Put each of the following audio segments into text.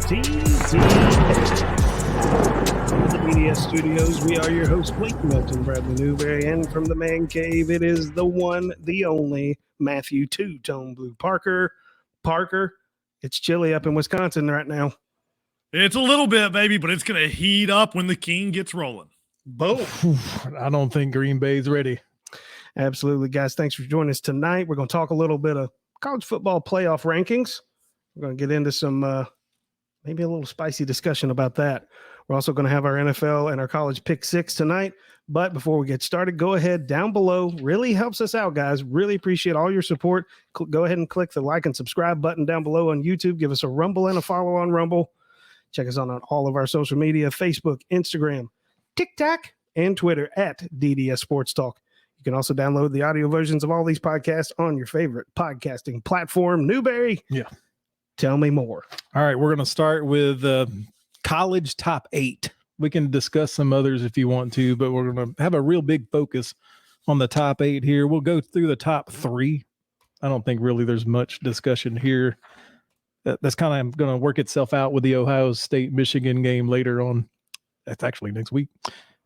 DDS. From the DDS studios, we are your hosts, Blake Milton, Bradley Newberry, and from the man cave, it is the one, the only Matthew Two-Tone Blue Parker. Parker, it's chilly up in Wisconsin right now. It's a little bit, baby, but it's going to heat up when the king gets rolling. Boom. I don't think Green Bay's ready. Absolutely, guys. Thanks for joining us tonight. We're going to talk a little bit of college football playoff rankings. We're going to get into some maybe a little spicy discussion about that. We're also going to have our NFL and our college Pick-6 tonight. But before we get started, go ahead down below. Really helps us out, guys. Really appreciate all your support. Go ahead and click the like and subscribe button down below on YouTube. Give us a rumble and a follow on Rumble. Check us out on all of our social media, Facebook, Instagram, TikTok, and Twitter at DDS Sportstalk. You can also download the audio versions of all these podcasts on your favorite podcasting platform. Newberry, yeah. Tell me more. All right, we're going to start with college top 8. We can discuss some others if you want to, but we're going to have a real big focus on the top 8 here. We'll go through the top 3. I don't think really there's much discussion here. That's kind of going to work itself out with the Ohio State-Michigan game later on. That's actually next week.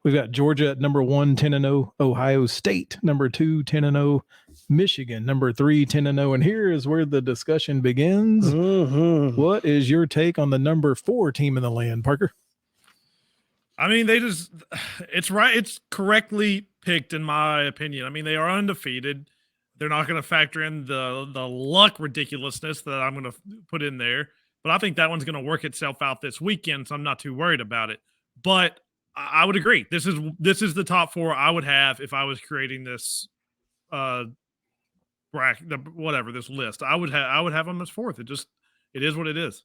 We've got Georgia at number 1, 10-0. Ohio State, number 2, 10-0. Michigan, number 3, 10-0. And here is where the discussion begins. Mm-hmm. What is your take on the number 4 team in the land, Parker? I mean, it's right. It's correctly picked, in my opinion. I mean, they are undefeated. They're not going to factor in the luck ridiculousness that I'm going to put in there. But I think that one's going to work itself out this weekend, so I'm not too worried about it. But I would agree. This is the top 4 I would have if I was creating this bracket, this list. I would have them as 4th. It is what it is.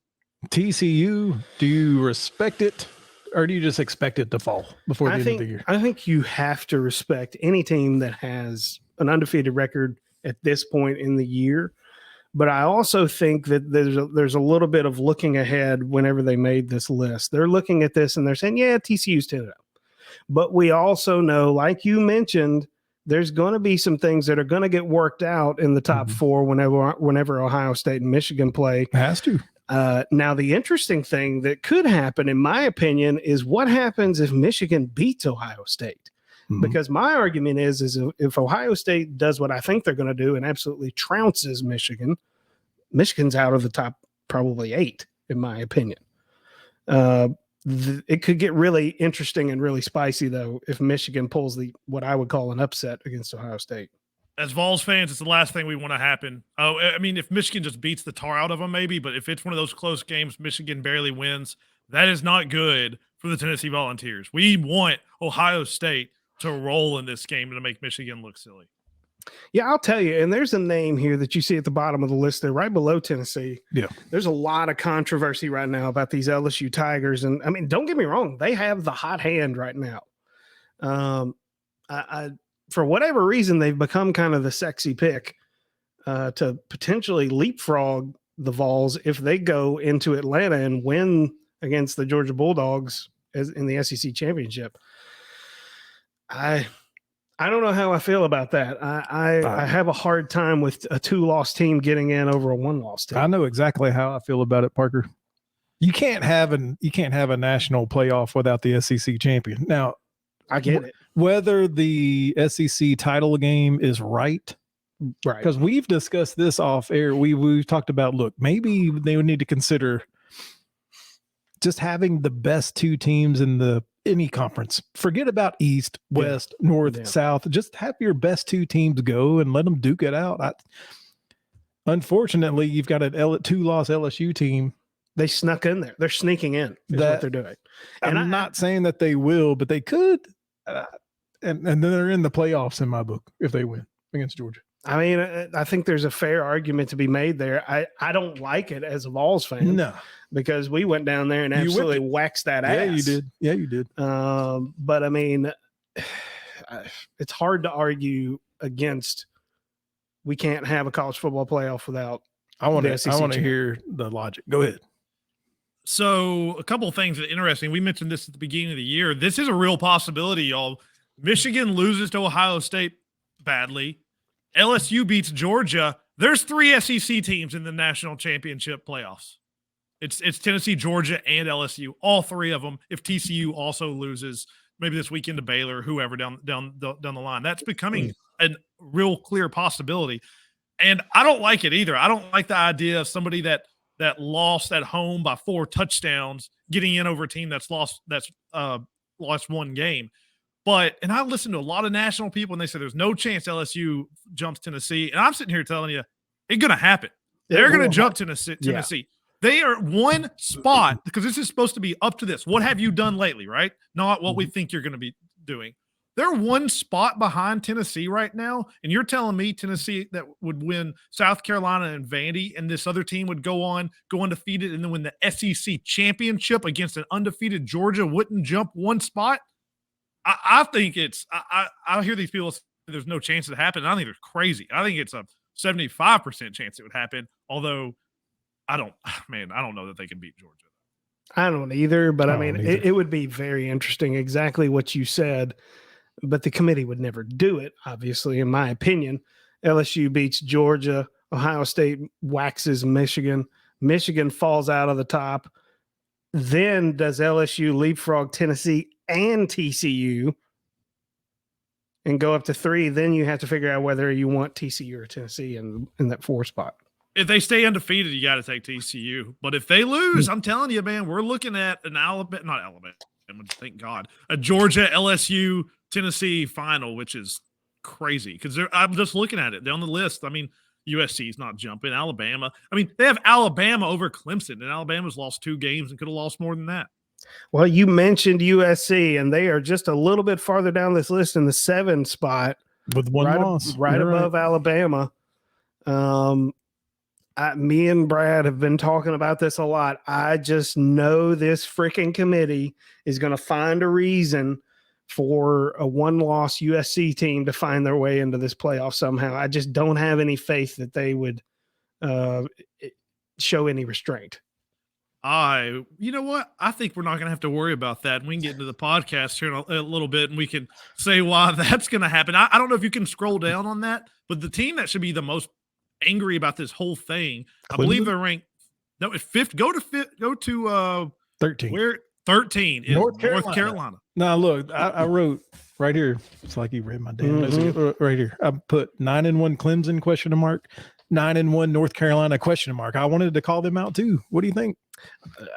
TCU, do you respect it, or do you just expect it to fall before the end of the year? I think you have to respect any team that has an undefeated record at this point in the year. But I also think that there's a little bit of looking ahead whenever they made this list. They're looking at this and they're saying, yeah, TCU's 10-0. But we also know, like you mentioned, there's going to be some things that are going to get worked out in the top 4 whenever Ohio State and Michigan play. It has to. Now, the interesting thing that could happen, in my opinion, is what happens if Michigan beats Ohio State? Because my argument is if Ohio State does what I think they're going to do and absolutely trounces Michigan, Michigan's out of the top probably 8, in my opinion. It could get really interesting and really spicy, though, if Michigan pulls what I would call an upset against Ohio State. As Vols fans, it's the last thing we want to happen. Oh, I mean, if Michigan just beats the tar out of them, maybe, but if it's one of those close games, Michigan barely wins, that is not good for the Tennessee Volunteers. We want Ohio State to roll in this game to make Michigan look silly. Yeah, I'll tell you. And there's a name here that you see at the bottom of the list there, right below Tennessee. Yeah. There's a lot of controversy right now about these LSU Tigers. And I mean, don't get me wrong, they have the hot hand right now. For whatever reason, they've become kind of the sexy pick to potentially leapfrog the Vols if they go into Atlanta and win against the Georgia Bulldogs in the SEC championship. I don't know how I feel about that. I have a hard time with a 2-loss team getting in over a 1-loss team. I know exactly how I feel about it, Parker. You can't have a national playoff without the SEC champion. Now, I get it. Whether the SEC title game is right, because we've discussed this off air. We've talked about, look, maybe they would need to consider just having the best 2 teams in any conference. Forget about East, West, North, South. Just have your best 2 teams go and let them duke it out. Unfortunately, you've got a 2-loss LSU team. They snuck in there. They're sneaking in. Is what they're doing. And I'm not saying that they will, but they could. And then they're in the playoffs in my book if they win against Georgia. I mean, I think there's a fair argument to be made there. I don't like it as a Vols fan. No. Because we went down there and absolutely waxed that ass. Yeah, you did. Yeah, you did. But I mean, it's hard to argue against. We can't have a college football playoff without. I want to hear the logic. Go ahead. So a couple of things that are interesting. We mentioned this at the beginning of the year. This is a real possibility, y'all. Michigan loses to Ohio State badly. LSU beats Georgia. There's 3 SEC teams in the national championship playoffs. It's Tennessee, Georgia, and LSU. All three of them. If TCU also loses, maybe this weekend to Baylor, whoever down the line, that's becoming a real clear possibility. And I don't like it either. I don't like the idea of somebody that lost at home by 4 touchdowns getting in over a team that's lost one game. And I listen to a lot of national people, and they say there's no chance LSU jumps Tennessee. And I'm sitting here telling you, it's going to happen. They're going to jump Tennessee. Yeah. They are one spot, because this is supposed to be up to this. What have you done lately, right? Not what we think you're going to be doing. They're one spot behind Tennessee right now, and you're telling me Tennessee that would win South Carolina and Vandy, and this other team would go undefeated and then win the SEC championship against an undefeated Georgia wouldn't jump one spot? I think it's I hear these people say there's no chance it happened. I think they're crazy. I think it's a 75% chance it would happen, although I don't know that they can beat Georgia. I don't either, but I mean, it would be very interesting, exactly what you said, but the committee would never do it, obviously, in my opinion. LSU beats Georgia, Ohio State waxes Michigan, Michigan falls out of the top. Then does LSU leapfrog Tennessee and TCU and go up to 3? Then you have to figure out whether you want TCU or Tennessee in that 4 spot. If they stay undefeated, you got to take TCU. But if they lose, I'm telling you, man, we're looking at an Alabama, thank God, a Georgia, LSU, Tennessee final, which is crazy because I'm just looking at it. They're on the list. I mean, USC is not jumping. Alabama. I mean, they have Alabama over Clemson, and Alabama's lost 2 games and could have lost more than that. Well, you mentioned USC, and they are just a little bit farther down this list in the 7 spot with one loss, right above Alabama. Me and Brad have been talking about this a lot. I just know this freaking committee is going to find a reason for a 1-loss USC team to find their way into this playoff somehow. I just don't have any faith that they would show any restraint. You know what? I think we're not going to have to worry about that. We can get into the podcast here in a little bit, and we can say why that's going to happen. I don't know if you can scroll down on that, but the team that should be the most angry about this whole thing, I believe they're ranked. No, fifth. Go to 13. Where 13 is North Carolina. Now look, I wrote right here. It's like you read my damn notes right here. I put 9-1 Clemson ? 9-1 North Carolina ? I wanted to call them out too. What do you think?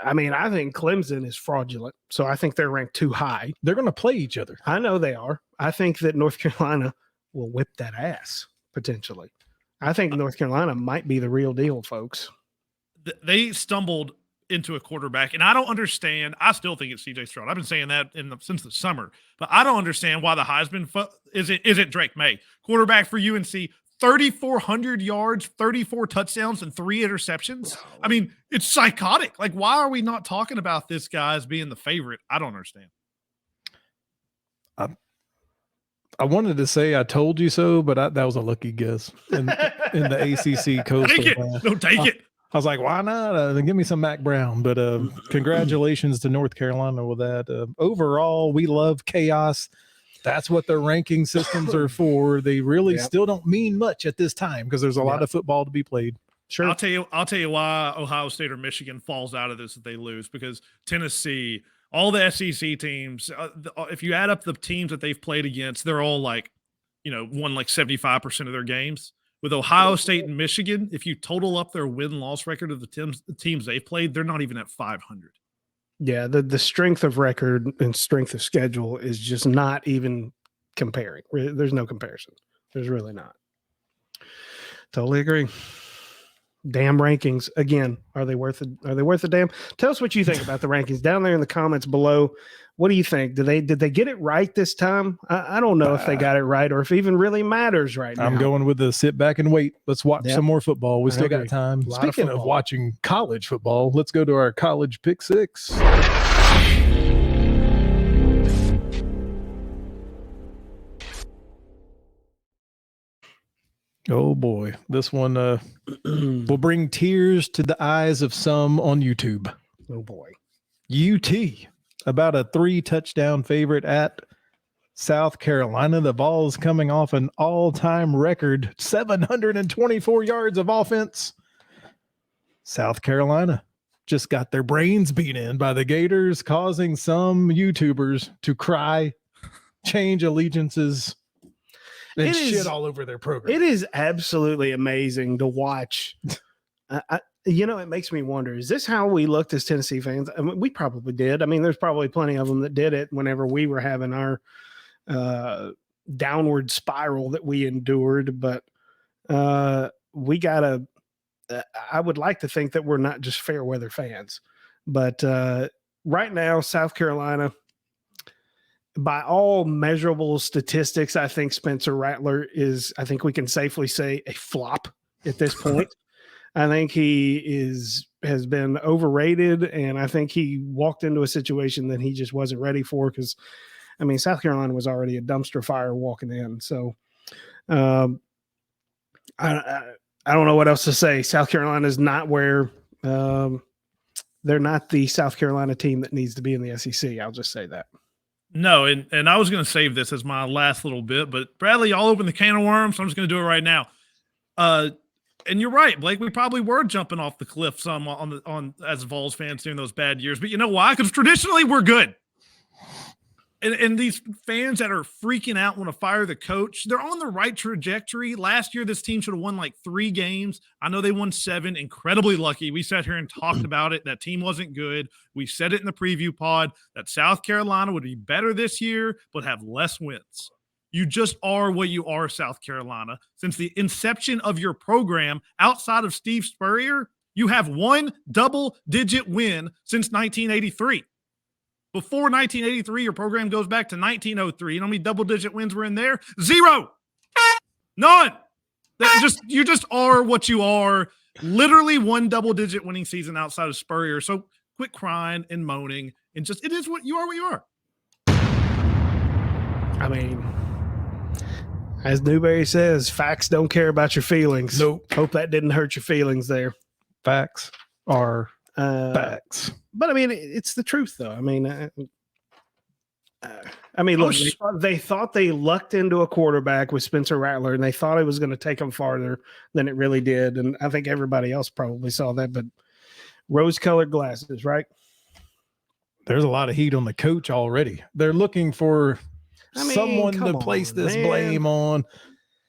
I mean, I think Clemson is fraudulent, so I think they're ranked too high. They're going to play each other. I know they are. I think that North Carolina will whip that ass potentially. I think North Carolina might be the real deal, folks. They stumbled into a quarterback, and I don't understand. I still think it's CJ Stroud. I've been saying that since the summer, but I don't understand why the Heisman isn't Drake May, quarterback for UNC. 3,400 yards, 34 touchdowns, and 3 interceptions. I mean, it's psychotic. Like, why are we not talking about this guy as being the favorite? I don't understand. I wanted to say I told you so, but that was a lucky guess in the ACC Coastal. Take it. No, take it. I was like, why not? Give me some Mac Brown. But congratulations to North Carolina with that. Overall, we love chaos. That's what the ranking systems are for. They really still don't mean much at this time because there's a lot of football to be played. Sure. I'll tell you why Ohio State or Michigan falls out of this if they lose, because Tennessee, all the SEC teams, if you add up the teams that they've played against, they're all like, won like 75% of their games. With Ohio State and Michigan, if you total up their win-loss record of the teams they've played, they're not even at 500. Yeah, the strength of record and strength of schedule is just not even comparing. There's no comparison. There's really not. Totally agree. Damn rankings. Again, are they worth a damn? Tell us what you think about the rankings down there in the comments below. What do you think? Did they get it right this time? I don't know if they got it right or if it even really matters right now. I'm going with the sit back and wait. Let's watch some more football. We still got time. Speaking of watching college football, let's go to our college Pick-6. Oh boy, this one will bring tears to the eyes of some on YouTube. Oh boy. UT, about a 3-touchdown favorite at South Carolina. The Vols coming off an all-time record 724 yards of offense. South Carolina just got their brains beat in by the Gators, causing some YouTubers to cry, change allegiances, and shit all over their program. It is absolutely amazing to watch. It makes me wonder, is this how we looked as Tennessee fans? I mean, we probably did. I mean, there's probably plenty of them that did it whenever we were having our downward spiral that we endured. But we got to, I would like to think that we're not just fair weather fans. But right now, South Carolina, by all measurable statistics, I think Spencer Rattler is, I think we can safely say, a flop at this point. I think he has been overrated, and I think he walked into a situation that he just wasn't ready for because, I mean, South Carolina was already a dumpster fire walking in. So I don't know what else to say. South Carolina is not where they're not the South Carolina team that needs to be in the SEC. I'll just say that. No, and I was going to save this as my last little bit, but Bradley, y'all open the can of worms, so I'm just going to do it right now. And you're right, Blake. We probably were jumping off the cliff some on as Vols fans during those bad years. But you know why? Because traditionally we're good. And these fans that are freaking out want to fire the coach, they're on the right trajectory. Last year, this team should have won like 3 games. I know they won 7. Incredibly lucky. We sat here and talked about it. That team wasn't good. We said it in the preview pod that South Carolina would be better this year, but have less wins. You just are what you are, South Carolina. Since the inception of your program, outside of Steve Spurrier, you have 1 double-digit win since 1983. Before 1983, your program goes back to 1903. You know how many double-digit wins were in there? 0. None. You just are what you are. Literally 1 double-digit winning season outside of Spurrier. So quit crying and moaning. And just, it is what you are. I mean, as Newberry says, facts don't care about your feelings. Nope. Hope that didn't hurt your feelings there. Facts are facts. But I mean, it's the truth, though. I mean, look, they thought they lucked into a quarterback with Spencer Rattler, and they thought it was going to take them farther than it really did. And I think everybody else probably saw that. But rose-colored glasses, right? There's a lot of heat on the coach already. They're looking for someone to place this blame on.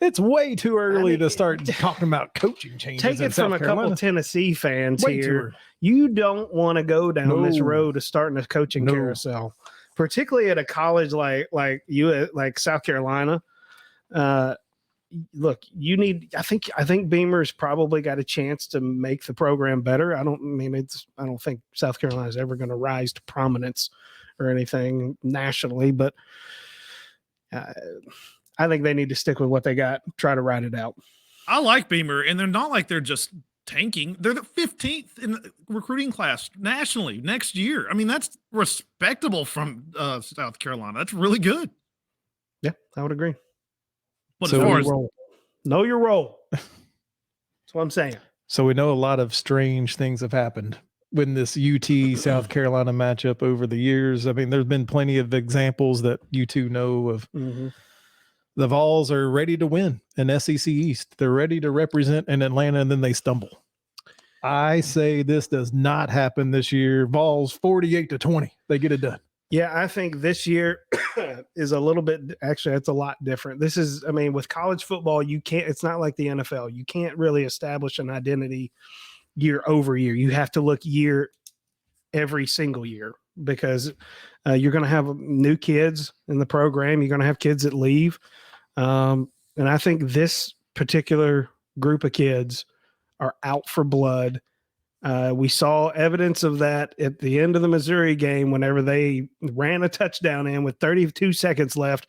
It's way too early to start talking about coaching changes. Take it from a couple Tennessee fans here. You don't want to go down this road of starting a coaching carousel, particularly at a college like South Carolina. Look, I think Beamer's probably got a chance to make the program better. I don't think South Carolina is ever going to rise to prominence or anything nationally, but I think they need to stick with what they got, try to ride it out. I like Beamer, and they're not like they're just tanking. They're the 15th in the recruiting class nationally next year. I mean, that's respectable from South Carolina. That's really good. Yeah, I would agree. But so as far as know your role. That's what I'm saying. So we know a lot of strange things have happened when this UT South Carolina matchup over the years. I mean, there's been plenty of examples that you two know of. Mm-hmm. The Vols are ready to win in SEC East. They're ready to represent in Atlanta, and then they stumble. I say this does not happen this year. Vols 48-20. They get it done. Yeah, I think this year is a little bit, actually, it's a lot different. This is, I mean, with college football, it's not like the NFL. You can't really establish an identity year over year. You have to look every single year because you're going to have new kids in the program. You're going to have kids that leave. And I think this particular group of kids are out for blood. We saw evidence of that at the end of the Missouri game whenever they ran a touchdown in with 32 seconds left.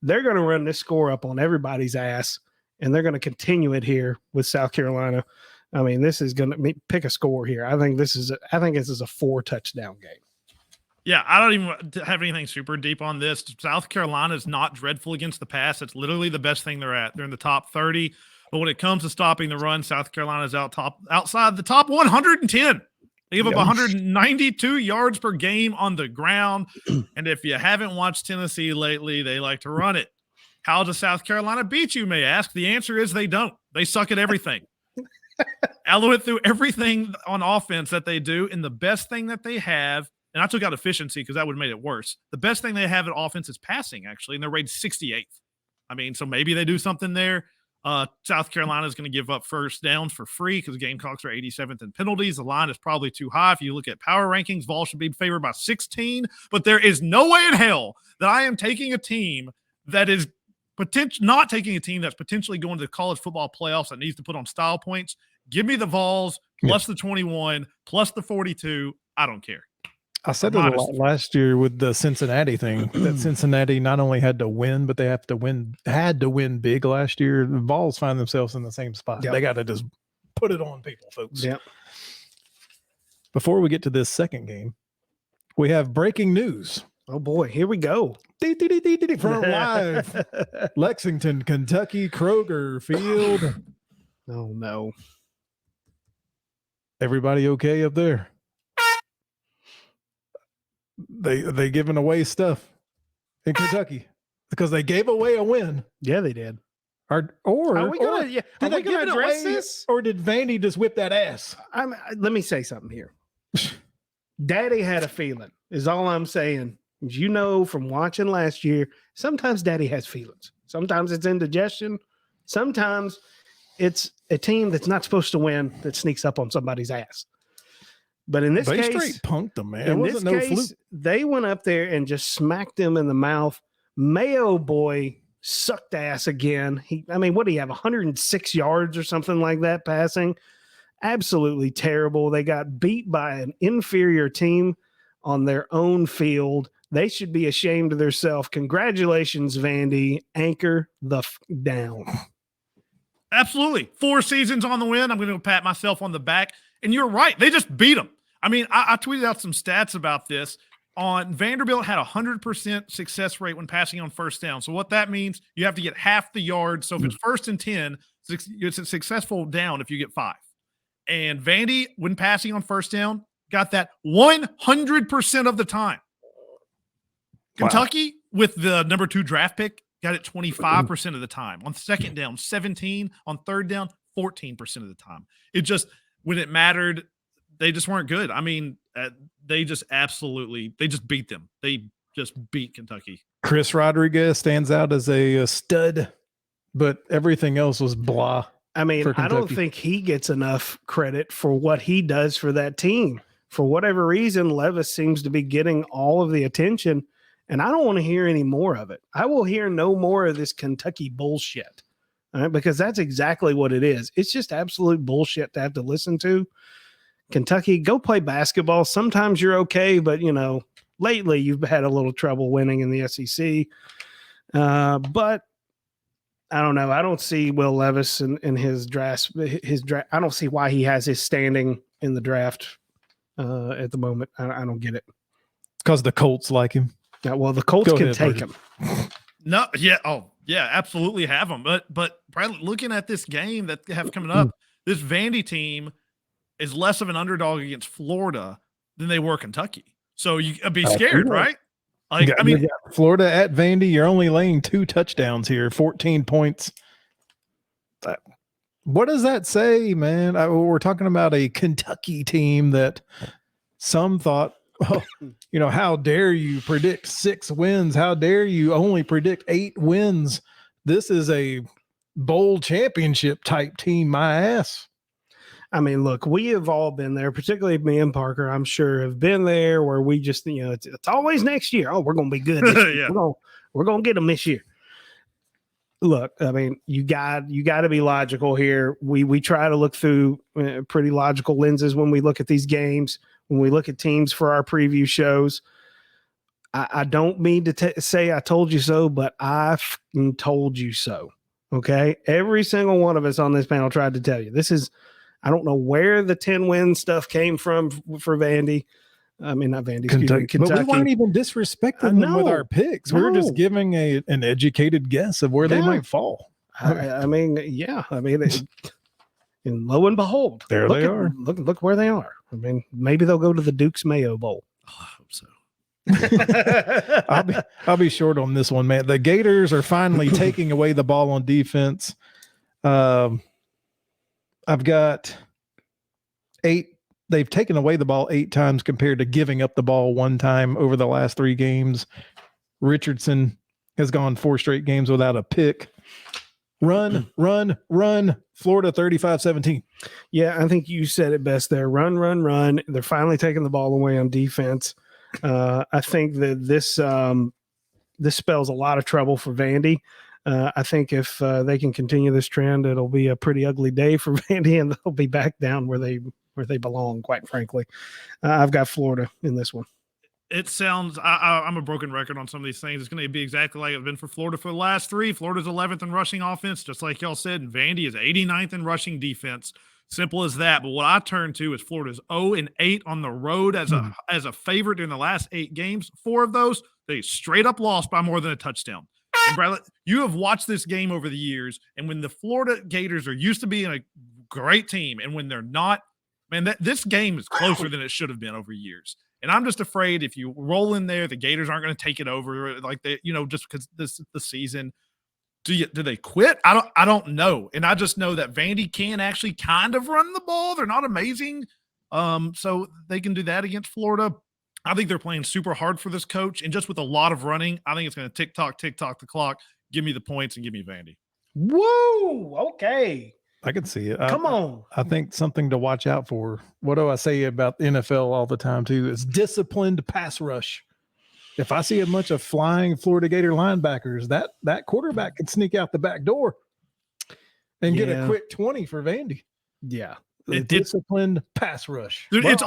They're going to run this score up on everybody's ass, and they're going to continue it here with South Carolina. I mean, this is going to pick a score here. I think this is a 4-touchdown game. Yeah, I don't even have anything super deep on this. South Carolina is not dreadful against the pass. It's literally the best thing they're at. They're in the top 30. But when it comes to stopping the run, South Carolina is outside the top 110. They give up 192 yards per game on the ground. And if you haven't watched Tennessee lately, they like to run it. How does South Carolina beat you, may ask? The answer is they don't. They suck at everything. I went through everything on offense that they do, and the best thing that they have, and I took out efficiency because that would have made it worse. The best thing they have at offense is passing, actually, and they're rated 68th. I mean, so maybe they do something there. South Carolina is going to give up first downs for free because Gamecocks are 87th in penalties. The line is probably too high. If you look at power rankings, Vol should be favored by 16, but there is no way in hell that I am taking a team that is not taking a team that's potentially going to the college football playoffs that needs to put on style points. Give me the Vols plus the 21 plus the 42. I don't care. I said it a lot last year with the Cincinnati thing that Cincinnati not only had to win, but they had to win big last year. The Vols find themselves in the same spot. Yep. They got to just put it on people, folks. Yep. Before we get to this second game, we have breaking news. Oh boy, here we go. From live Lexington, Kentucky, Kroger Field. Oh no. Everybody okay up there? They giving away stuff in Kentucky because they gave away a win. Yeah, they did. Are we going to address this, or did Vandy just whip that ass? Let me say something here. Daddy had a feeling. Is all I'm saying. You know, from watching last year, sometimes Daddy has feelings. Sometimes it's indigestion. Sometimes it's a team that's not supposed to win that sneaks up on somebody's ass. But in this case, straight punked them, man. In this case, they went up there and just smacked him in the mouth. Mayo boy sucked ass again. What do you have? 106 yards or something like that passing. Absolutely terrible. They got beat by an inferior team on their own field. They should be ashamed of themselves. Congratulations, Vandy. Anchor the down. Absolutely. 4 seasons on the win. I'm going to pat myself on the back. And you're right. They just beat them. I tweeted out some stats about this. Vanderbilt had 100% success rate when passing on first down. So what that means, you have to get half the yards. So if it's 1st and 10, it's a successful down if you get 5. And Vandy, when passing on first down, got that 100% of the time. Wow. Kentucky, with the number 2 draft pick, got it 25% of the time. On second down, 17. On third down, 14% of the time. It just, when it mattered, they just weren't good. They just beat them. They just beat Kentucky. Chris Rodriguez stands out as a stud, but everything else was blah. I don't think he gets enough credit for what he does for that team. For whatever reason, Levis seems to be getting all of the attention, and I don't want to hear any more of it. I will hear no more of this Kentucky bullshit, all right, because that's exactly what it is. It's just absolute bullshit to have to listen to. Kentucky, go play basketball. Sometimes you're okay, but, lately you've had a little trouble winning in the SEC. But I don't know. I don't see Will Levis in his draft. I don't see why he has his standing in the draft at the moment. I don't get it. Because the Colts like him. Yeah, well, the Colts can take him. No, yeah, absolutely have them. But Bradley, looking at this game that they have coming up, this Vandy team is less of an underdog against Florida than they were Kentucky. So you'd be scared, right? Florida at Vandy, you're only laying 2 touchdowns here, 14 points. What does that say, man? We're talking about a Kentucky team that some thought, how dare you predict 6 wins? How dare you only predict 8 wins? This is a bowl championship type team, my ass. Look, we have all been there, particularly me and Parker, I'm sure, have been there where we just, it's always next year. Oh, we're going to be good. Yeah. We're going to get them this year. Look, you got to be logical here. We try to look through pretty logical lenses when we look at these games, when we look at teams for our preview shows. I don't mean to say I told you so, but I told you so. Okay? Every single one of us on this panel tried to tell you. I don't know where the 10-win stuff came from for Vandy. Not Vandy, Kentucky. But we weren't even disrespecting them with our picks. We were just giving an educated guess of where they might fall. And lo and behold, there they are. Look where they are. Maybe they'll go to the Duke's Mayo Bowl. Oh, I so. hope I'll be short on this one, man. The Gators are finally taking away the ball on defense. I've got 8. They've taken away the ball 8 times compared to giving up the ball 1 time over the last 3 games. Richardson has gone 4 straight games without a pick. Run. Florida 35-17. Yeah, I think you said it best there. Run. They're finally taking the ball away on defense. I think that this spells a lot of trouble for Vandy. I think if they can continue this trend, it'll be a pretty ugly day for Vandy, and they'll be back down where they belong, quite frankly. I've got Florida in this one. It sounds I'm a broken record on some of these things. It's going to be exactly like it's been for Florida for the last 3. Florida's 11th in rushing offense, just like y'all said, and Vandy is 89th in rushing defense. Simple as that. But what I turn to is Florida's 0-8 on the road as a favorite in the last 8 games. 4 of those, they straight up lost by more than a touchdown. And Bradley, you have watched this game over the years, and when the Florida Gators are used to being a great team, and when they're not, man, this game is closer than it should have been over years. And I'm just afraid if you roll in there, the Gators aren't going to take it over like they, just because this is the season. Do they quit? I don't know. And I just know that Vandy can actually kind of run the ball. They're not amazing. So they can do that against Florida. I think they're playing super hard for this coach. And just with a lot of running, I think it's going to tick-tock the clock. Give me the points and give me Vandy. Woo! Okay. I can see it. Come on. I think something to watch out for. What do I say about the NFL all the time too? Is disciplined pass rush. If I see a bunch of flying Florida Gator linebackers, that quarterback can sneak out the back door and get a quick 20 for Vandy. Yeah. Disciplined pass rush. Dude, it's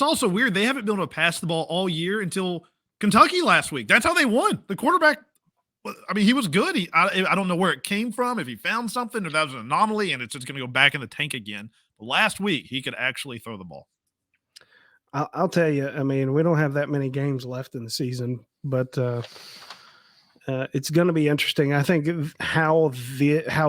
also weird. They haven't been able to pass the ball all year until Kentucky last week. That's how they won. The quarterback, I mean, he was good. I don't know where it came from, if he found something or that was an anomaly and it's just going to go back in the tank again. But last week, he could actually throw the ball. I'll tell you, I mean, we don't have that many games left in the season, but it's going to be interesting. I think how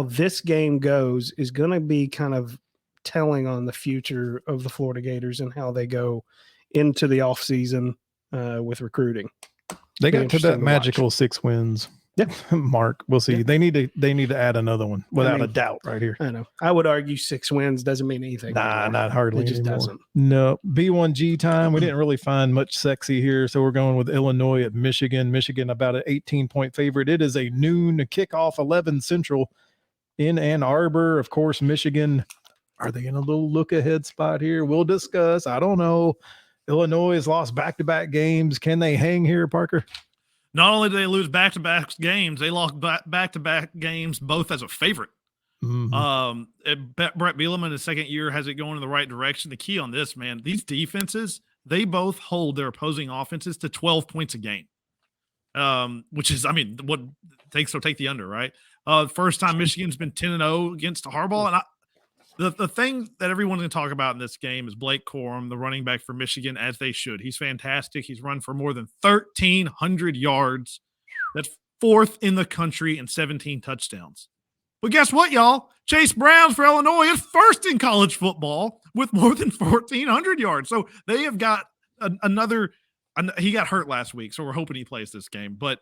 this game goes is going to be kind of telling on the future of the Florida Gators and how they go into the offseason with recruiting. They got to that magical 6 wins. Yeah, Mark. We'll see. Yeah. They need to add another one without a doubt right here. I know. I would argue 6 wins doesn't mean anything. Nah, anymore. Not hardly. It just anymore. Doesn't. No. B1G time. We didn't really find much sexy here, so we're going with Illinois at Michigan. Michigan about an 18-point favorite. It is a noon kickoff, 11 Central in Ann Arbor. Of course, Michigan. Are they in a little look ahead spot here? We'll discuss. I don't know. Illinois has lost back-to-back games. Can they hang here, Parker? Not only do they lose back-to-back games, they lost back-to-back games both as a favorite. Mm-hmm. Brett Bielema in his second year has it going in the right direction. The key on this, man, these defenses, they both hold their opposing offenses to 12 points a game, which is, I mean, what take the under, right? First time Michigan's been 10-0 against Harbaugh, and the thing that everyone's going to talk about in this game is Blake Corum, the running back for Michigan, as they should. He's fantastic. He's run for more than 1,300 yards. That's 4th in the country and 17 touchdowns. But guess what, y'all? Chase Brown for Illinois is 1st in college football with more than 1,400 yards. So they have got another – he got hurt last week, so we're hoping he plays this game. But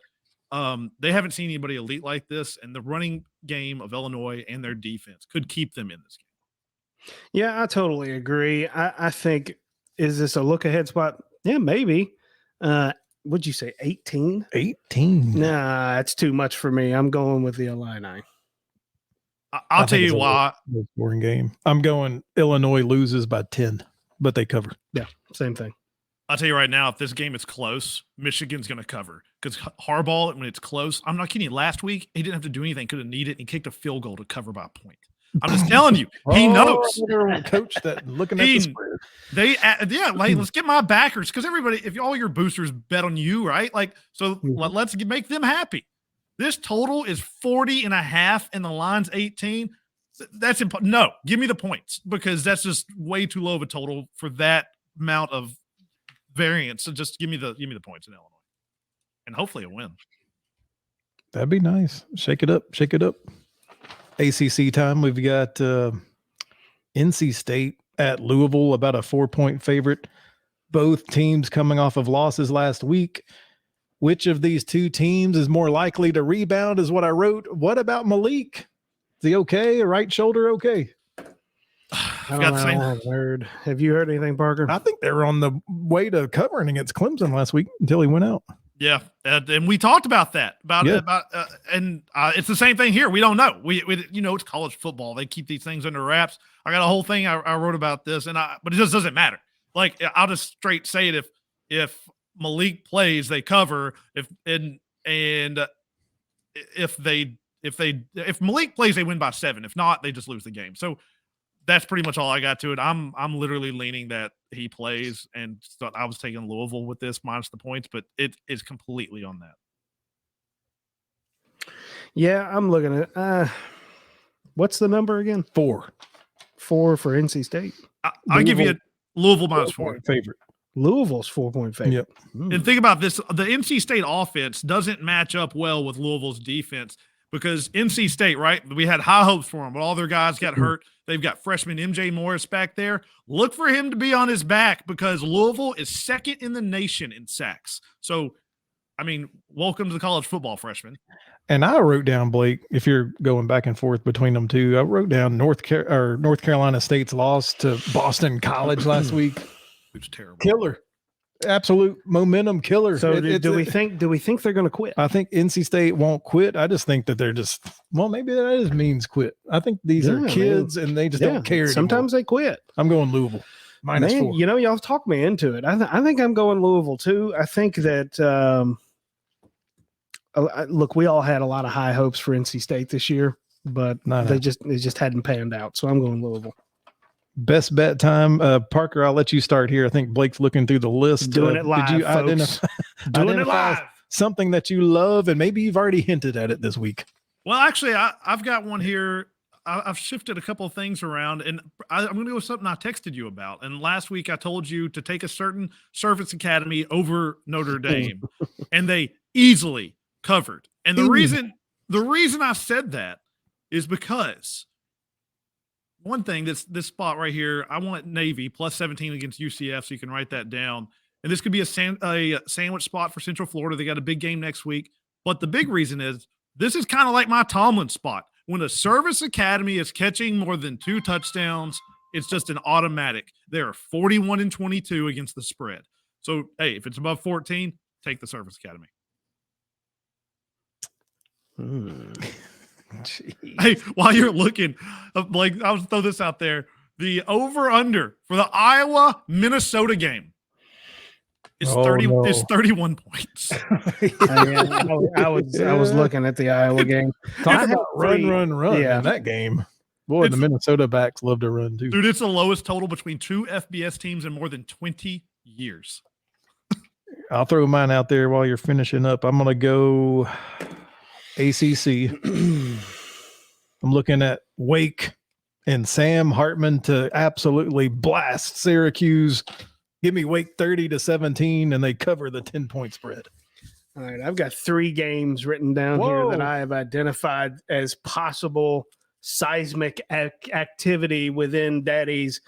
they haven't seen anybody elite like this, and the running game of Illinois and their defense could keep them in this game. Yeah, I totally agree. I think, is this a look ahead spot? Yeah, maybe. What'd you say, 18? 18. Nah, that's too much for me. I'm going with the Illini. I'll tell you why. Boring game. I'm going Illinois loses by 10, but they cover. Yeah, same thing. I'll tell you right now, if this game is close, Michigan's going to cover. Because Harbaugh, when it's close, I'm not kidding you, last week, he didn't have to do anything. Could have needed it. He kicked a field goal to cover by a point. I'm just telling you, he knows. Coach that looking at the spread. Let's get my backers, because everybody, if all your boosters bet on you, right? Like, so let's make them happy. This total is 40.5 and the line's 18. That's important. No, give me the points, because that's just way too low of a total for that amount of variance. So just give me the points in Illinois, and hopefully a win. That'd be nice. Shake it up. ACC time. We've got NC State at Louisville, about a 4-point favorite. Both teams coming off of losses last week. Which of these two teams is more likely to rebound is what I wrote. What about Malik? Is he okay? Right shoulder okay? I got don't the know. same. I haven't heard. Have you heard anything, Parker? I think they were on the way to covering against Clemson last week until he went out. Yeah, and we talked about that and it's the same thing here. We don't know. We it's college football. They keep these things under wraps. I got a whole thing I wrote about this, but it just doesn't matter. Like I'll just straight say it: if Malik plays, they cover. If Malik plays, they win by 7. If not, they just lose the game. So that's pretty much all I got to it. I'm literally leaning that he plays, and so I was taking Louisville with this minus the points, but it is completely on that. Yeah, I'm looking at what's the number again? 4 for NC State. I'll give you Louisville minus 4. Favorite. Louisville's 4-point favorite. Yep. And think about this: the NC State offense doesn't match up well with Louisville's defense because NC State, right? We had high hopes for them, but all their guys got hurt. They've got freshman MJ Morris back there. Look for him to be on his back because Louisville is second in the nation in sacks. So, I mean, welcome to the college football freshman. And I wrote down, Blake, if you're going back and forth between them two, I wrote down North Carolina State's loss to Boston College last week. It was terrible. Killer. Absolute momentum killer. So do we think they're going to quit? I think NC State won't quit. I just think that they're just, maybe that is means quit. I think these are kids and they just don't care. Sometimes they quit. I'm going Louisville. -4. Y'all talked me into it. I think I'm going Louisville too. I think that look, we all had a lot of high hopes for NC State this year, but it just hadn't panned out. So I'm going Louisville. Best bet time. Parker, I'll let you start here. I think Blake's looking through the list. Doing it live, did you folks. identify something that you love, and maybe you've already hinted at it this week? Well, actually, I've got one here. I've shifted a couple of things around, and I'm going to go with something I texted you about. And last week I told you to take a certain Service Academy over Notre Dame, and they easily covered. And the reason I said that is because one thing, this spot right here, I want Navy plus 17 against UCF, so you can write that down. And this could be a sandwich spot for Central Florida. They got a big game next week. But the big reason is this is kind of like my Tomlin spot. When a Service Academy is catching more than 2 touchdowns, it's just an automatic. They are 41-22 against the spread. So, hey, if it's above 14, take the Service Academy. Hey, while you're looking, Blake, I'll throw this out there. The over-under for the Iowa-Minnesota game is 31 points. I was looking at the Iowa game. Talk about run in that game. Boy, the Minnesota backs love to run too. Dude, it's the lowest total between 2 FBS teams in more than 20 years. I'll throw mine out there while you're finishing up. I'm going to go ACC. I'm looking at Wake and Sam Hartman to absolutely blast Syracuse. Give me Wake 30-17, and they cover the 10-point spread. All right, I've got 3 games written down here that I have identified as possible seismic activity within Daddy's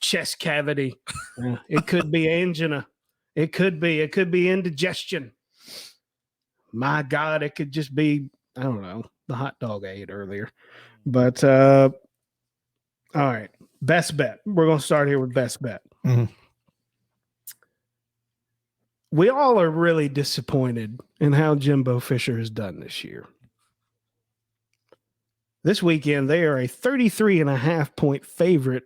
chest cavity. It could be angina. It could be indigestion. My God, it could just be, I don't know, the hot dog I ate earlier. But, all right, best bet. We're going to start here with best bet. Mm-hmm. We all are really disappointed in how Jimbo Fisher has done this year. This weekend, they are a 33.5-point favorite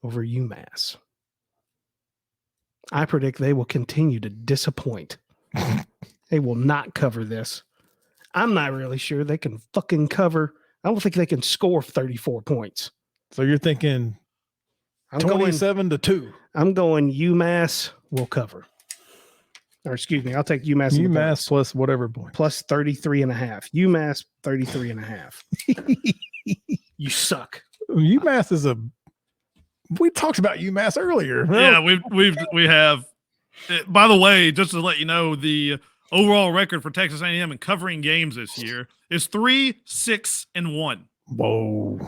over UMass. I predict they will continue to disappoint. They will not cover this. I'm not really sure they can fucking cover. I don't think they can score 34 points. So you're thinking 27-2. I'm going UMass will cover. Or excuse me, I'll take UMass. UMass plus whatever point. Plus 33.5. UMass 33.5. You suck. UMass is we talked about UMass earlier. Yeah, we have. By the way, just to let you know, the overall record for Texas A&M in covering games this year is 3-6-1. Whoa.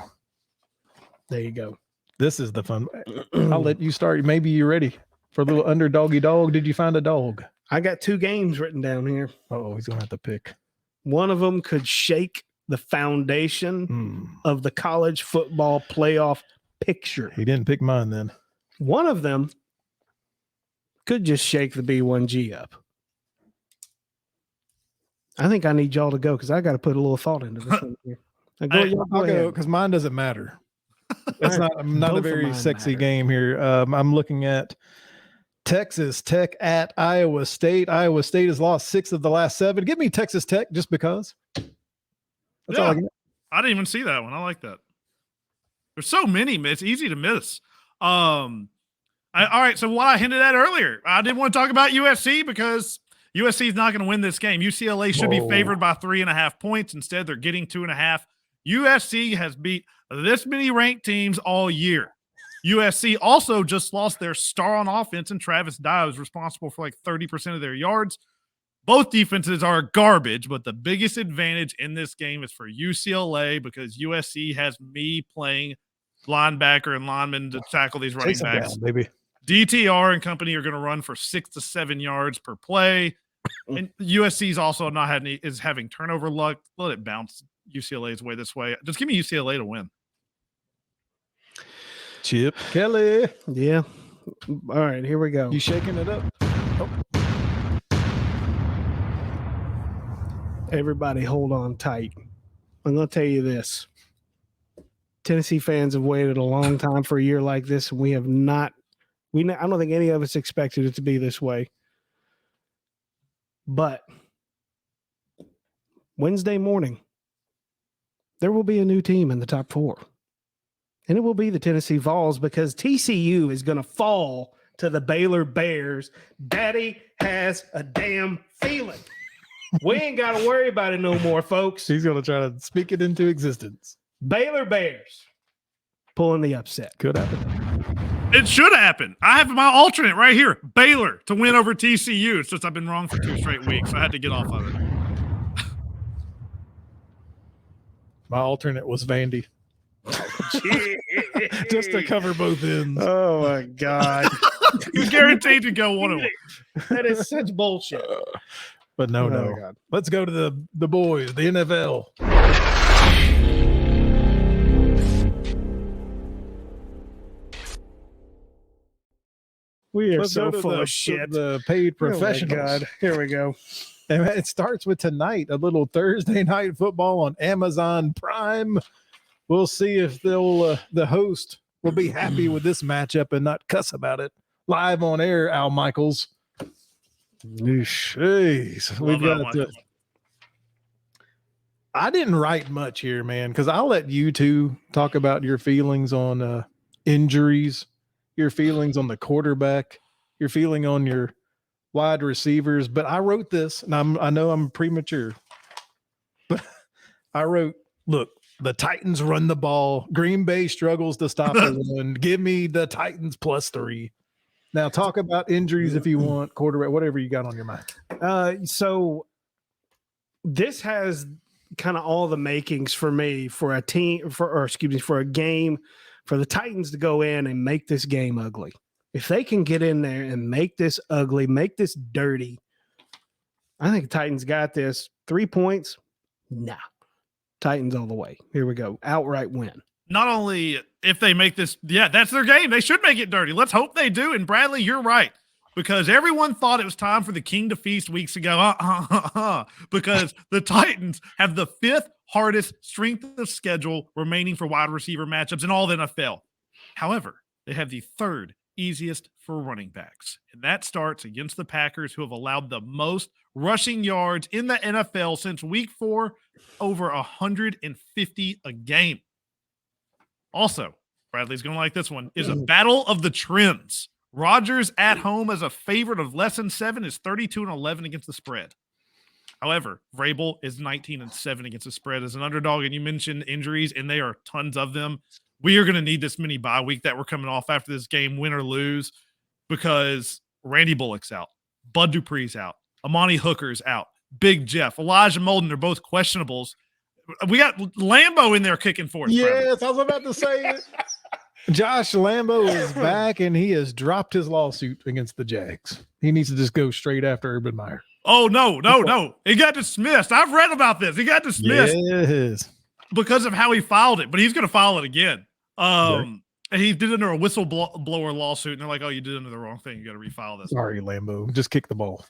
There you go. This is the fun. I'll let you start. Maybe you're ready for a little underdoggy dog. Did you find a dog? I got 2 games written down here. Oh, he's going to have to pick. One of them could shake the foundation of the college football playoff picture. He didn't pick mine then. One of them could just shake the B1G up. I think I need y'all to go because I got to put a little thought into this one here. Now I'll go because mine doesn't matter. It's not a Both of very mine sexy matter. game here. I'm looking at Texas Tech at Iowa State. Iowa State has lost 6 of the last 7. Give me Texas Tech just because. That's all I got. I didn't even see that one. I like that. There's so many. It's easy to miss. All right. So what I hinted at earlier, I didn't want to talk about USC because USC is not going to win this game. UCLA should be favored by 3.5 points. Instead, they're getting 2.5. USC has beat this many ranked teams all year. USC also just lost their star on offense, and Travis Dye was responsible for like 30% of their yards. Both defenses are garbage, but the biggest advantage in this game is for UCLA because USC has me playing linebacker and lineman to tackle these running backs. Down, baby. DTR and company are going to run for 6 to 7 yards per play. And USC's also is having turnover luck. Let it bounce UCLA's way this way. Just give me UCLA to win. Chip Kelly. Yeah. All right, here we go. You shaking it up? Everybody hold on tight. I'm going to tell you this. Tennessee fans have waited a long time for a year like this, and we have not. I don't think any of us expected it to be this way. But Wednesday morning, there will be a new team in the top 4. And it will be the Tennessee Vols because TCU is going to fall to the Baylor Bears. Daddy has a damn feeling. We ain't got to worry about it no more, folks. He's going to try to speak it into existence. Baylor Bears pulling the upset. Could happen. It should happen. I have my alternate right here. Baylor to win over TCU. It's just I've been wrong for 2 straight weeks. So I had to get off of it. My alternate was Vandy. Just to cover both ends. Oh, my God. You're guaranteed to go one of them. That is such bullshit. But no. God. Let's go to the boys, the NFL. We are Let's so go to full of shit. The paid professionals. Oh, my God. Here we go. And it starts with tonight, a little Thursday night football on Amazon Prime. We'll see if the host will be happy with this matchup and not cuss about it. Live on air, Al Michaels. Jeez. We've got I didn't write much here, man, because I'll let you two talk about your feelings on injuries, your feelings on the quarterback, your feeling on your wide receivers. But I wrote this, and I know I'm premature, but I wrote, look, the Titans run the ball. Green Bay struggles to stop the run. Give me the Titans +3. Now talk about injuries if you want, quarterback, whatever you got on your mind. So this has kind of all the makings for me for a team for a game for the Titans to go in and make this game ugly. If they can get in there and make this ugly, make this dirty, I think the Titans got this. 3 points? Nah. Titans all the way. Here we go. Outright win. Not only if they make this, that's their game. They should make it dirty. Let's hope they do. And Bradley, you're right. Because everyone thought it was time for the king to feast weeks ago. Because the Titans have the 5th hardest strength of schedule remaining for wide receiver matchups in all the NFL. However, they have the 3rd easiest for running backs. And that starts against the Packers, who have allowed the most rushing yards in the NFL since week 4, over 150 a game. Also, Bradley's going to like this one, is a battle of the trends. Rodgers at home as a favorite of less than 7 is 32-11 against the spread. However, Vrabel is 19-7 against the spread as an underdog. And you mentioned injuries, and there are tons of them. We are going to need this mini bye week that we're coming off after this game, win or lose, because Randy Bullock's out, Bud Dupree's out, Amani Hooker's out, Big Jeff, Elijah Molden are both questionables. We got Lambo in there kicking for us. Yes, I was about to say it. Josh Lambo is back, and he has dropped his lawsuit against the Jags. He needs to just go straight after Urban Meyer. Oh, no. He got dismissed. I've read about this. He got dismissed Yes. because of how he filed it, but he's going to file it again. And he did it under a whistleblower lawsuit, and they're like, "Oh, you did it under the wrong thing. You got to refile this." Sorry, Lambo. Just kick the ball.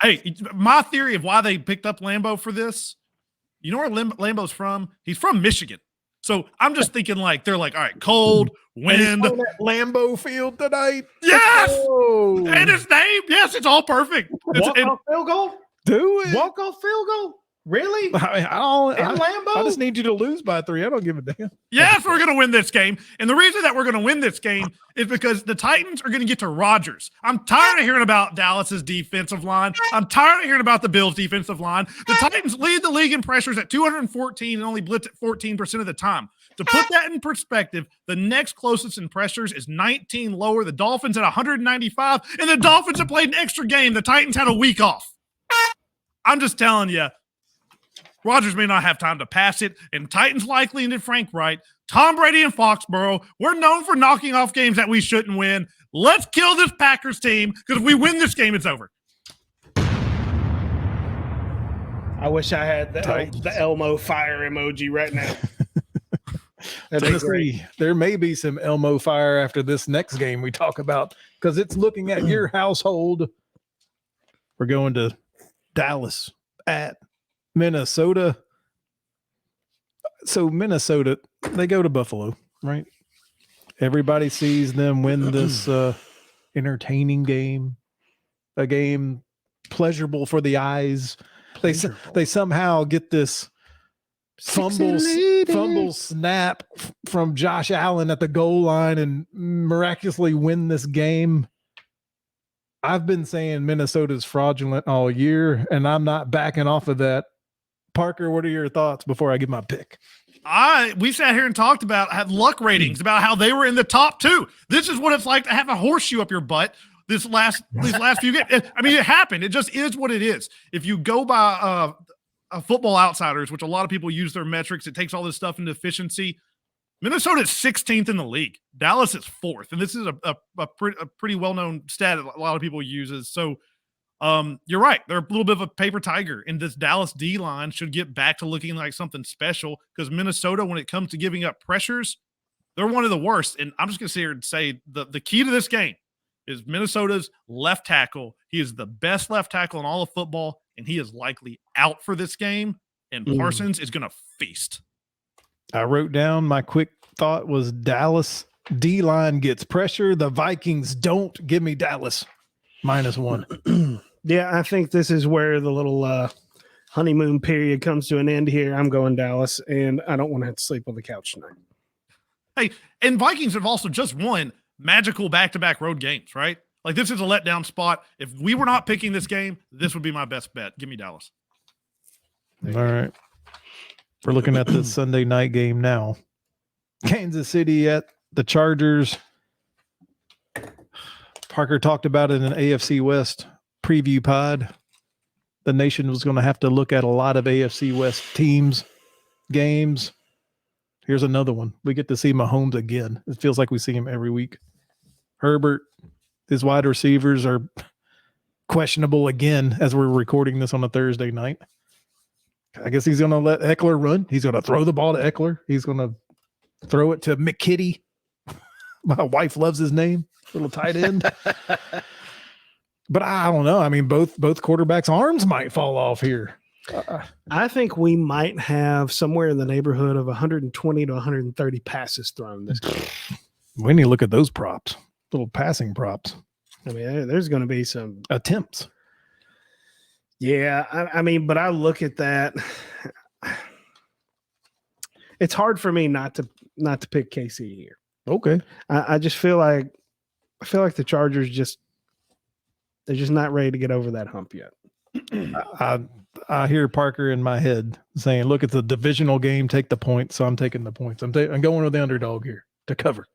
Hey, my theory of why they picked up Lambo for this, you know where Lambo's from? He's from Michigan. So I'm just thinking like, they're like, all right, cold, wind. And Lambeau Field tonight. Yes! Oh. And his name, yes, it's all perfect. Walk-off field goal? Do it. Walk-off field goal? Really? I just need you to lose by 3. I don't give a damn. Yes, we're going to win this game. And the reason that we're going to win this game is because the Titans are going to get to Rodgers. I'm tired of hearing about Dallas's defensive line. I'm tired of hearing about the Bills' defensive line. The Titans lead the league in pressures at 214 and only blitz at 14% of the time. To put that in perspective, the next closest in pressures is 19 lower. The Dolphins at 195, and the Dolphins have played an extra game. The Titans had a week off. I'm just telling you. Rodgers may not have time to pass it, and Titans likely ended Frank Wright. Tom Brady and Foxborough, we're known for knocking off games that we shouldn't win. Let's kill this Packers team, because if we win this game, it's over. I wish I had the Elmo fire emoji right now. Tennessee, there may be some Elmo fire after this next game we talk about, because it's looking at your household. We're going to Dallas at Minnesota. So Minnesota, they go to Buffalo, right? Everybody sees them win this entertaining game, a game pleasurable for the eyes. They somehow get this fumble snap from Josh Allen at the goal line and miraculously win this game. I've been saying Minnesota's fraudulent all year, and I'm not backing off of that. Parker, what are your thoughts before I give my pick? We sat here and talked about had luck ratings about how they were in the top 2. This is what it's like to have a horseshoe up your butt these last few games. I mean, it happened. It just is what it is. If you go by Football Outsiders, which a lot of people use their metrics, it takes all this stuff into efficiency. Minnesota is 16th in the league. Dallas is 4th, and this is a pretty well-known stat that a lot of people uses. So you're right. They're a little bit of a paper tiger, and this Dallas D-line should get back to looking like something special, because Minnesota, when it comes to giving up pressures, they're one of the worst. And I'm just going to sit here and say the key to this game is Minnesota's left tackle. He is the best left tackle in all of football, and he is likely out for this game, and Parsons is going to feast. I wrote down my quick thought was Dallas D-line gets pressure. The Vikings don't. Give me Dallas -1. Yeah, I think this is where the little honeymoon period comes to an end here. I'm going Dallas, and I don't want to have to sleep on the couch tonight. Hey, and Vikings have also just won magical back-to-back road games, right? Like, this is a letdown spot. If we were not picking this game, this would be my best bet. Give me Dallas. All right. We're looking at the Sunday night game now. Kansas City at the Chargers. Parker talked about it in an AFC West preview pod. The nation was going to have to look at a lot of AFC West teams, games. Here's another one. We get to see Mahomes again. It feels like we see him every week. Herbert, his wide receivers are questionable again as we're recording this on a Thursday night. I guess he's going to let Eckler run. He's going to throw the ball to Eckler. He's going to throw it to McKitty. My wife loves his name. Little tight end. But I don't know. I mean, both quarterbacks' arms might fall off here. I think we might have somewhere in the neighborhood of 120 to 130 passes thrown this game. We need to look at those props, little passing props. I mean, there's going to be some attempts. Yeah, I mean, but I look at that. It's hard for me not to pick KC here. Okay, I just feel like the Chargers they're just not ready to get over that hump yet. I hear Parker in my head saying, "Look, it's a divisional game. Take the points." So I'm taking the points. I'm going with the underdog here to cover.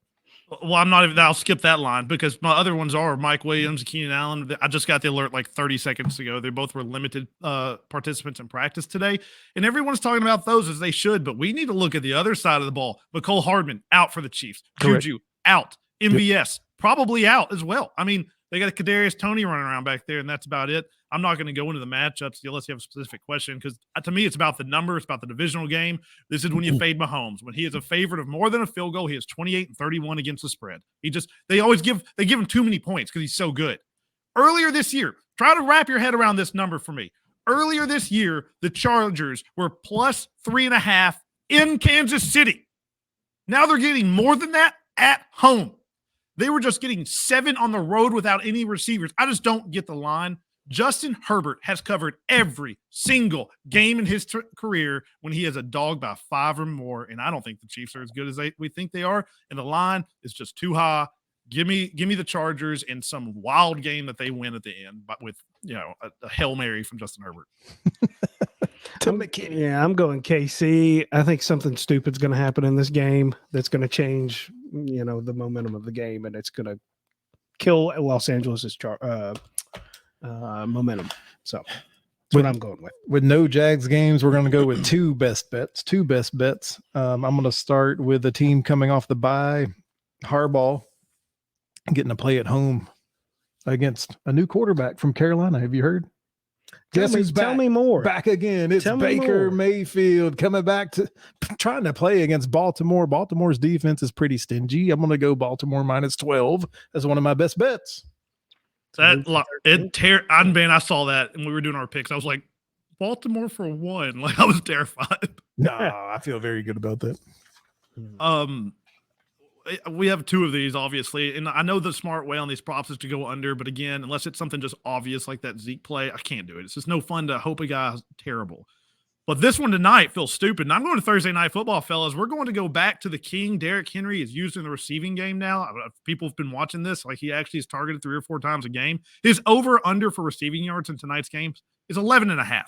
Well, I'm not even. I'll skip that line because my other ones are Mike Williams, Keenan Allen. I just got the alert like 30 seconds ago. They both were limited participants in practice today, and everyone's talking about those as they should. But we need to look at the other side of the ball. McCole Hardman out for the Chiefs. Correct. Juju out. MVS probably out as well. I mean, They got a Kadarius Toney running around back there, and that's about it. I'm not going to go into the matchups unless you have a specific question, because to me, it's about the number. It's about the divisional game. This is when you fade Mahomes. When he is a favorite of more than a field goal, he is 28-31 against the spread. They give him too many points because he's so good. Earlier this year, try to wrap your head around this number for me. Earlier this year, the Chargers were plus 3.5 in Kansas City. Now they're getting more than that at home. They were just getting 7 on the road without any receivers. I just don't get the line. Justin Herbert has covered every single game in his career when he has a dog by 5 or more, and I don't think the Chiefs are as good as we think they are, and the line is just too high. Give me the Chargers in some wild game that they win at the end, but with a Hail Mary from Justin Herbert. I'm going KC. I think something stupid's going to happen in this game that's going to change, the momentum of the game, and it's going to kill Los Angeles's momentum. So that's what I'm going with. With no Jags games, we're going to go with two best bets. I'm going to start with a team coming off the bye, Harbaugh, getting to play at home against a new quarterback from Carolina. Have you heard? Tell me more. Back again. It's Baker Mayfield coming back to trying to play against Baltimore. Baltimore's defense is pretty stingy. I'm going to go Baltimore minus 12 as one of my best bets. I saw that and we were doing our picks. I was like, Baltimore for 1. Like, I was terrified. No, I feel very good about that. We have 2 of these, obviously, and I know the smart way on these props is to go under, but again, unless it's something just obvious like that Zeke play, I can't do it. It's just no fun to hope a guy's terrible. But this one tonight feels stupid, and I'm going to Thursday Night Football, fellas. We're going to go back to the king. Derrick Henry is used in the receiving game now. People have been watching this. Like, he actually is targeted 3 or 4 times a game. His over-under for receiving yards in tonight's games is 11.5.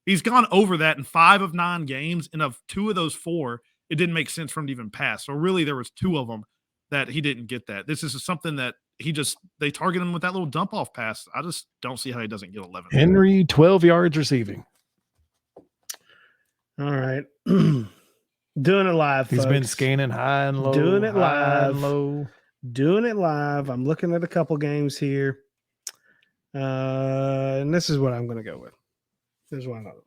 He's gone over that in 5 of 9 games, and of 2 of those 4, it didn't make sense for him to even pass. So really there was 2 of them that he didn't get that. This is something that they target him with that little dump off pass. I just don't see how he doesn't get 11. Henry, 12 yards receiving. All right. Doing it live, He's folks. been scanning high and low. Doing it live. And low. Doing it live. I'm looking at a couple games here. And this is what I'm going to go with. This is what I'm going to go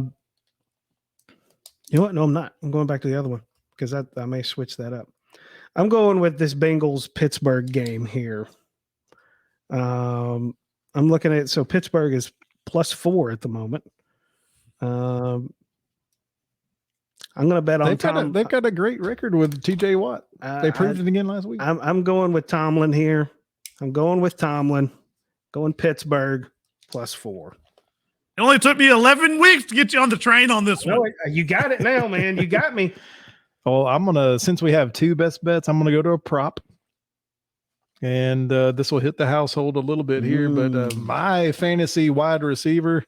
with. You know what? No, I'm not. I'm going back to the other one because I may switch that up. I'm going with this Bengals-Pittsburgh game here. I'm looking at it. So Pittsburgh is +4 at the moment. I'm going to bet on Tom. They've got a great record with TJ Watt. They proved it again last week. I'm going with Tomlin here. I'm going with Tomlin. Going Pittsburgh +4. It only took me 11 weeks to get you on the train on this one. No, you got it now, man. You got me. Well, since we have 2 best bets, I'm going to go to a prop. And this will hit the household a little bit here. But my fantasy wide receiver,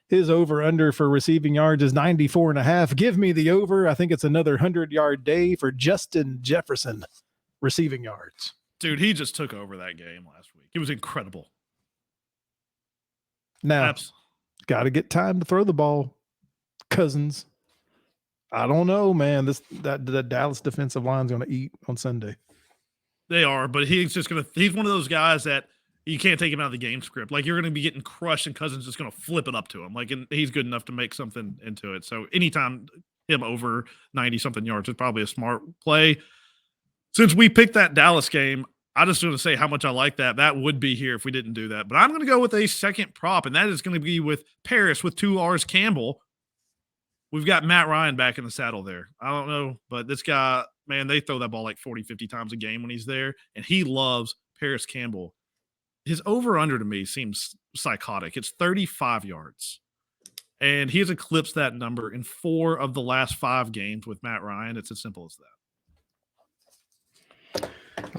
his over-under for receiving yards is 94.5. Give me the over. I think it's another 100-yard day for Justin Jefferson receiving yards. Dude, he just took over that game last week. It was incredible. Now, got to get time to throw the ball. Cousins. I don't know, man. That Dallas defensive line is going to eat on Sunday. They are, but he's one of those guys that you can't take him out of the game script. Like, you're going to be getting crushed and Cousins is going to flip it up to him. Like, and he's good enough to make something into it. So anytime him over 90-something yards is probably a smart play. Since we picked that Dallas game, I just want to say how much I like that. That would be here if we didn't do that. But I'm going to go with a second prop, and that is going to be with Paris with 2 R's Campbell. We've got Matt Ryan back in the saddle there. I don't know, but this guy, man, they throw that ball like 40, 50 times a game when he's there, and he loves Paris Campbell. His over-under to me seems psychotic. It's 35 yards, and he has eclipsed that number in 4 of the last 5 games with Matt Ryan. It's as simple as that.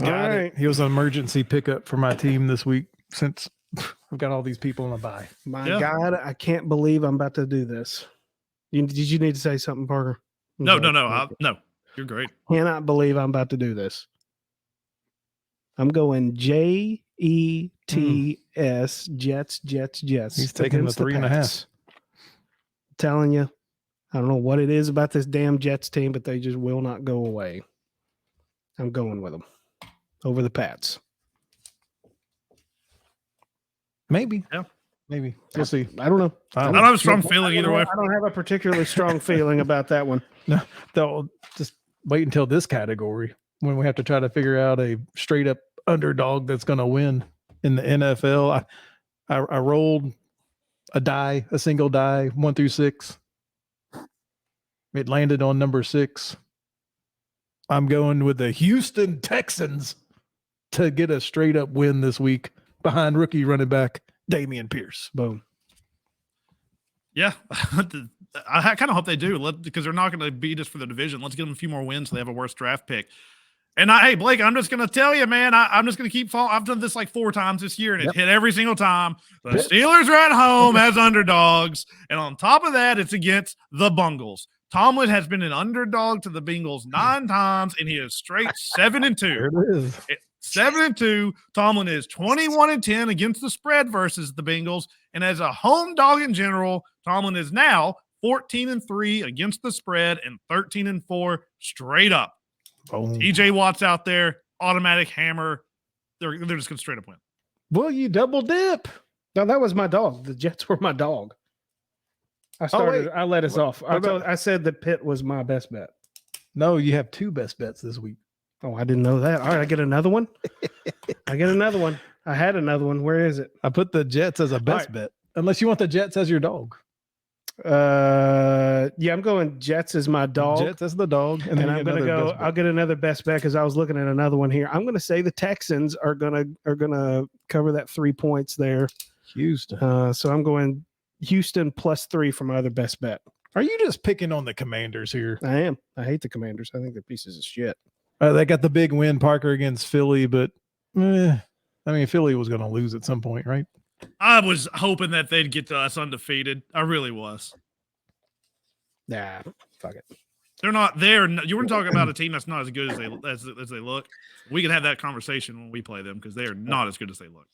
All right. He was an emergency pickup for my team this week since I've got all these people on a bye. My God, I can't believe I'm about to do this. Did you need to say something, Parker? No. No, you're great. Cannot believe I'm about to do this. I'm going JETS, Jets. He's taking the 3.5. Telling you, I don't know what it is about this damn Jets team, but they just will not go away. I'm going with them over the Pats. Maybe. Yeah. Maybe. We'll see. I don't know. I don't have a strong feeling either way. I don't have a particularly strong feeling about that one. No, they'll just wait until this category when we have to try to figure out a straight up underdog that's going to win in the NFL. I rolled a single die, 1 through 6. It landed on number 6. I'm going with the Houston Texans to get a straight up win this week behind rookie running back Damian Pierce. Boom. Yeah. I kind of hope they do because they're not going to beat us for the division. Let's give them a few more wins so they have a worse draft pick. And hey, Blake, I'm just going to tell you, man, I'm just going to keep following. I've done this like 4 times this year, and it's hit every single time. The Steelers are at home as underdogs. And on top of that, it's against the Bungles. Tomlin has been an underdog to the Bengals 9 times, and he is straight 7-2. There it is. 7-2. Tomlin is 21-10 against the spread versus the Bengals. And as a home dog in general, Tomlin is now 14-3 against the spread and 13-4 straight up. Boom. TJ Watt's out there, automatic hammer. They're just going to straight up win. Well, you double dip. No, that was my dog. The Jets were my dog. I let us off. I said that Pitt was my best bet. No, you have 2 best bets this week. Oh, I didn't know that. All right, I get another one. I had another one. Where is it? I put the Jets as a best bet, unless you want the Jets as your dog. Yeah, I'm going Jets as my dog. Jets as the dog, and I'm going to go. I'll get another best bet because I was looking at another one here. I'm going to say the Texans are going to cover that 3 points there. Houston. So I'm going Houston +3 for my other best bet. Are you just picking on the Commanders here? I am. I hate the Commanders. I think they're pieces of shit. They got the big win, Parker, against Philly, but Philly was going to lose at some point, right? I was hoping that they'd get to us undefeated. I really was. Nah, fuck it. They're not there. You were talking about a team that's not as good as they look. We can have that conversation when we play them because they are not as good as they look.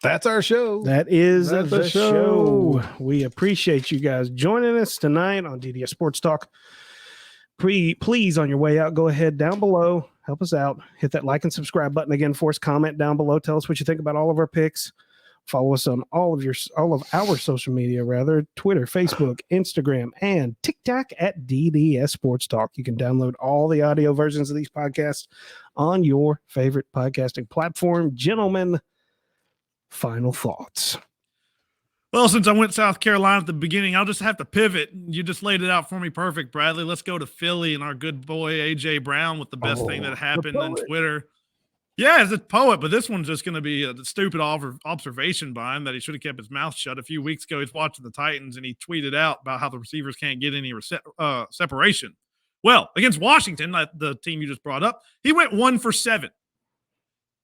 That's our show. That's the show. We appreciate you guys joining us tonight on DDS Sports Talk. Please, on your way out, go ahead down below. Help us out. Hit that like and subscribe button again for us. Comment down below. Tell us what you think about all of our picks. Follow us on all of our social media, Twitter, Facebook, Instagram, and TikTok at DDS Sports Talk. You can download all the audio versions of these podcasts on your favorite podcasting platform. Gentlemen, final thoughts. Well, since I went South Carolina at the beginning, I'll just have to pivot. You just laid it out for me perfect, Bradley. Let's go to Philly and our good boy A.J. Brown with the best thing that happened on Twitter. Yeah, as a poet, but this one's just going to be a stupid observation by him that he should have kept his mouth shut. A few weeks ago, he's watching the Titans, and he tweeted out about how the receivers can't get any separation. Well, against Washington, the team you just brought up, he went 1 for 7.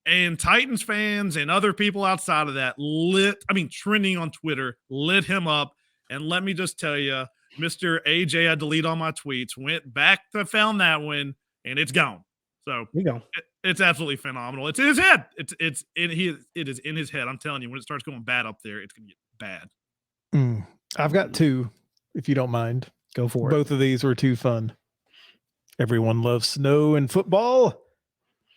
And Titans fans and other people outside of that trending on Twitter, lit him up. And let me just tell you, Mr. AJ, I delete all my tweets, went back to found that one, and it's gone. So it's absolutely phenomenal. It's in his head. It is in his head. I'm telling you, when it starts going bad up there, it's going to get bad. I've got 2, if you don't mind. Go for it. Both of these were too fun. Everyone loves snow and football.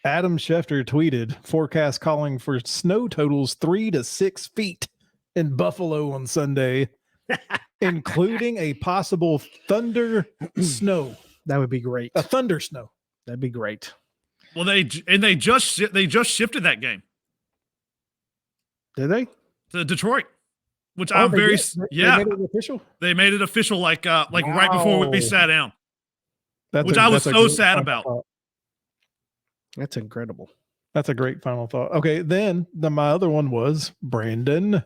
Adam Schefter tweeted, forecast calling for snow totals 3 to 6 feet in Buffalo on Sunday, including a possible thunder snow. That would be great. A thunder snow. That'd be great. Well, they just shifted that game. Did they? To Detroit, which I'm very They made it official. They made it official like right before we sat down, I was so sad about. That's incredible. That's a great final thought. Okay, then my other one was Brandon.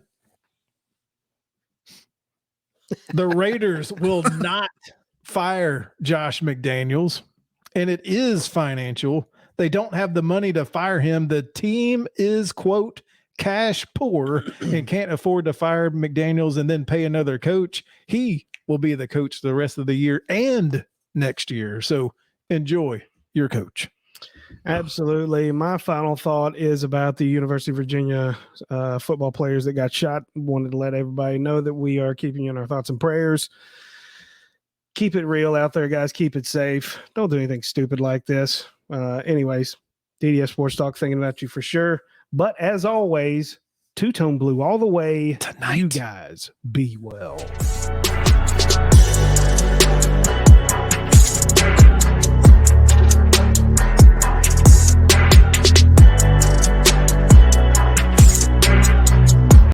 The Raiders will not fire Josh McDaniels, and it is financial. They don't have the money to fire him. The team is, quote, cash poor and can't afford to fire McDaniels and then pay another coach. He will be the coach the rest of the year and next year. So enjoy your coach. Absolutely. My final thought is about the University of Virginia football players that got shot. Wanted to let everybody know that we are keeping you in our thoughts and prayers. Keep it real out there, guys. Keep it safe. Don't do anything stupid like this. Anyways, DDS Sports Talk thinking about you for sure. But as always, two-tone blue all the way. Tonight. You guys be well.